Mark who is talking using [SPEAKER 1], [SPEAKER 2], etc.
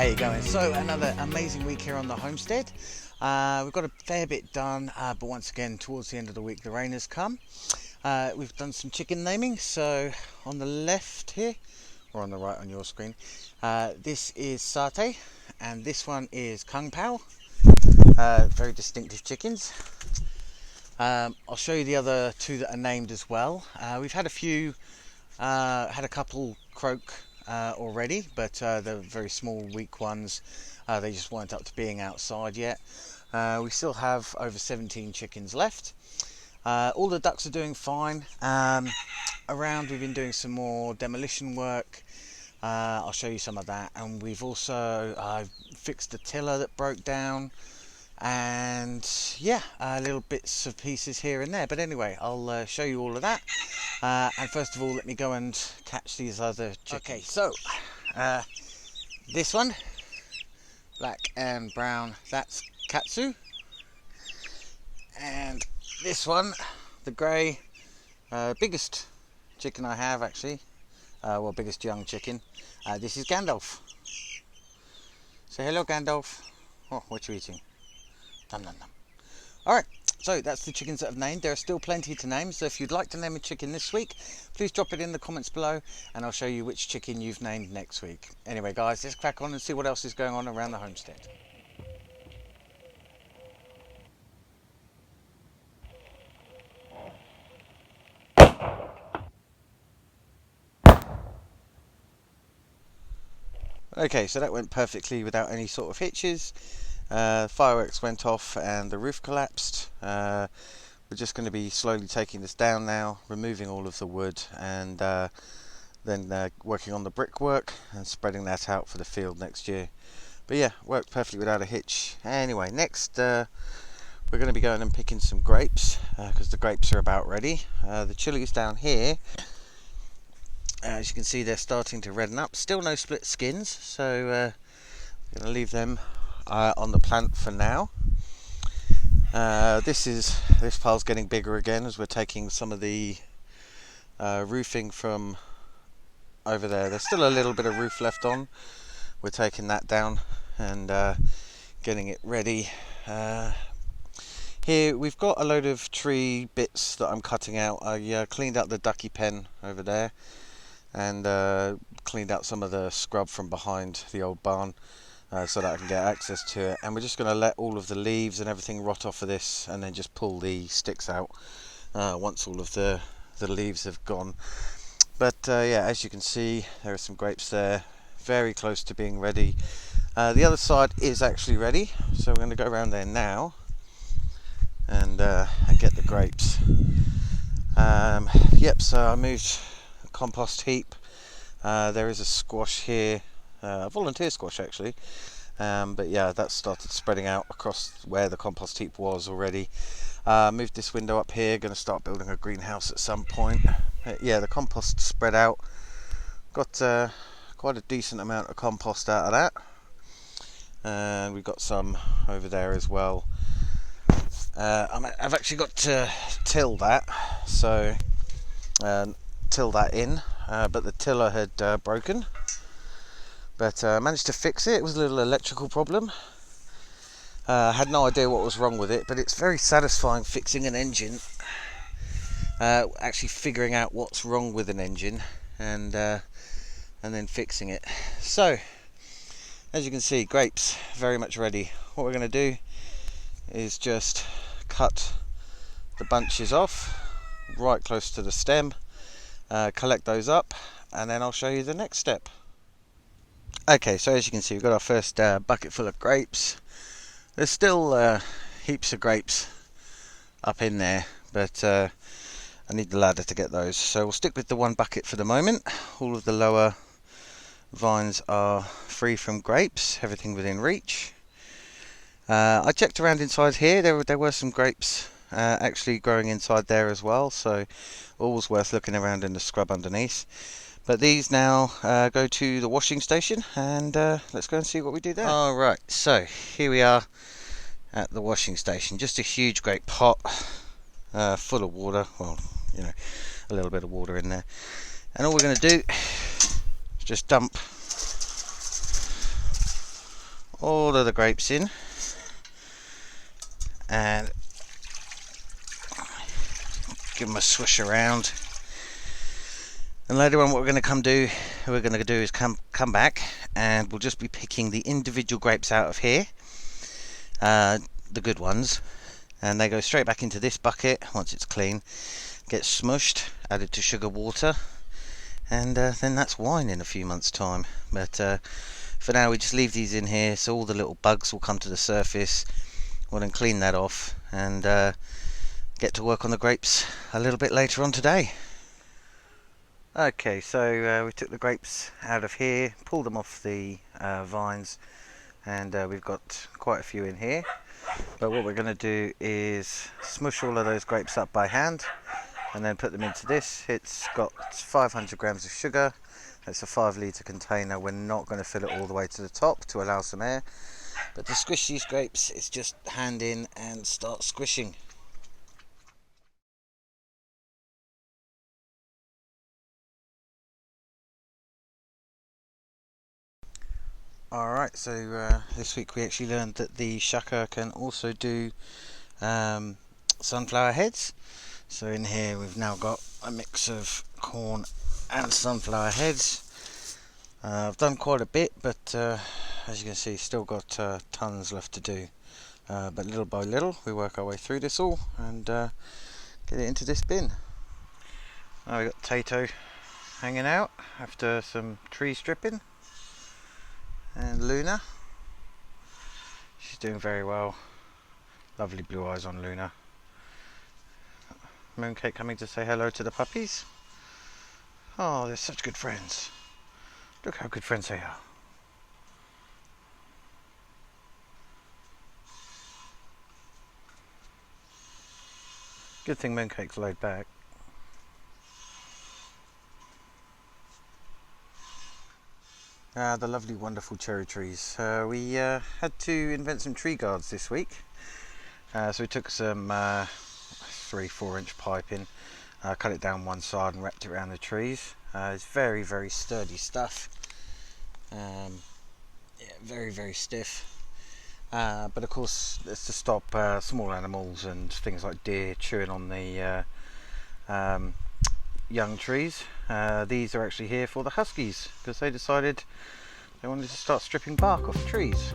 [SPEAKER 1] How you going? So another amazing week here on the homestead. We've got a fair bit done, but once again towards the end of the week the rain has come. We've done some chicken naming. So on the left here, or on the right on your screen, this is Satay, and this one is Kung Pao. Very distinctive chickens. I'll show you the other two that are named as well. We've had a couple croak already, but they're very small, weak ones. They just weren't up to being outside yet. We still have over 17 chickens left. All the ducks are doing fine. Around, we've been doing some more demolition work. I'll show you some of that. And we've also fixed the tiller that broke down. And yeah, little bits of pieces here and there. But anyway, I'll show you all of that. And first of all, let me go and catch these other chickens. Okay, so this one, black and brown, that's Katsu. And this one, the grey, biggest chicken I have actually, well, biggest young chicken. This is Gandalf. Say hello, Gandalf. Oh, what you eating? Nom nom nom. Alright, so that's the chickens that I've named. There are still plenty to name, so if you'd like to name a chicken this week, please drop it in the comments below and I'll show you which chicken you've named next week. Anyway guys, let's crack on and see what else is going on around the homestead. Okay, so that went perfectly without any sort of hitches. Fireworks went off and the roof collapsed. We're just going to be slowly taking this down now, removing all of the wood, and then working on the brickwork and spreading that out for the field next year. But yeah, worked perfectly without a hitch. Anyway, next we're going to be going and picking some grapes because the grapes are about ready. The chilies down here, as you can see, they're starting to redden up. Still no split skins, so we're going to leave them on the plant for now. This pile's getting bigger again as we're taking some of the roofing from over there. There's still a little bit of roof left on. We're taking that down and getting it ready. Here we've got a load of tree bits that I'm cutting out. I cleaned out the ducky pen over there and cleaned out some of the scrub from behind the old barn. So that I can get access to it, and we're just going to let all of the leaves and everything rot off of this and then just pull the sticks out once all of the leaves have gone. But yeah, as you can see, there are some grapes there, very close to being ready. The other side is actually ready, so we're going to go around there now and get the grapes. Yep, so I moved a compost heap. There is a squash here, a volunteer squash actually, but yeah, that started spreading out across where the compost heap was already. Moved this window up here, going to start building a greenhouse at some point. Yeah, the compost spread out, got quite a decent amount of compost out of that, and we've got some over there as well. I've actually got to till that, so till that in, but the tiller had broken. But managed to fix it. It was a little electrical problem. Had no idea what was wrong with it, but it's very satisfying fixing an engine. Actually figuring out what's wrong with an engine and then fixing it. So, as you can see, grapes very much ready. What we're going to do is just cut the bunches off right close to the stem, collect those up, and then I'll show you the next step. Okay, so as you can see, we've got our first bucket full of grapes. There's still heaps of grapes up in there, but I need the ladder to get those. So we'll stick with the one bucket for the moment. All of the lower vines are free from grapes, everything within reach. I checked around inside here, there were some grapes actually growing inside there as well, so always worth looking around in the scrub underneath. But these now go to the washing station, and let's go and see what we do there. Alright, so here we are at the washing station. Just a huge great pot full of water, well, you know, a little bit of water in there. And all we're going to do is just dump all of the grapes in, and give them a swish around. And later on, what we're going to do is come back, and we'll just be picking the individual grapes out of here, the good ones, and they go straight back into this bucket once it's clean, get smushed, added to sugar water, and then that's wine in a few months' time. But for now, we just leave these in here, so all the little bugs will come to the surface. We'll then clean that off and get to work on the grapes a little bit later on today. Okay, so we took the grapes out of here, pulled them off the vines, and we've got quite a few in here. But what we're going to do is smush all of those grapes up by hand and then put them into this. It's got 500 grams of sugar. It's a 5-litre container. We're not going to fill it all the way to the top to allow some air. But to squish these grapes, it's just hand in and start squishing. Alright, so this week we actually learned that the shaka can also do sunflower heads. So in here we've now got a mix of corn and sunflower heads. I've done quite a bit, but as you can see, still got tons left to do. But little by little we work our way through this all and get it into this bin. Now we've got Tato hanging out after some tree stripping. And Luna, she's doing very well. Lovely blue eyes on Luna. Mooncake coming to say hello to the puppies. Oh, they're such good friends. Look how good friends they are. Good thing Mooncake's laid back. The lovely, wonderful cherry trees. We had to invent some tree guards this week. So we took some 3-4 inch piping, cut it down one side and wrapped it around the trees. It's very, very sturdy stuff. Yeah, very, very stiff. But of course, it's to stop small animals and things like deer chewing on the young trees. These are actually here for the huskies because they decided they wanted to start stripping bark off trees.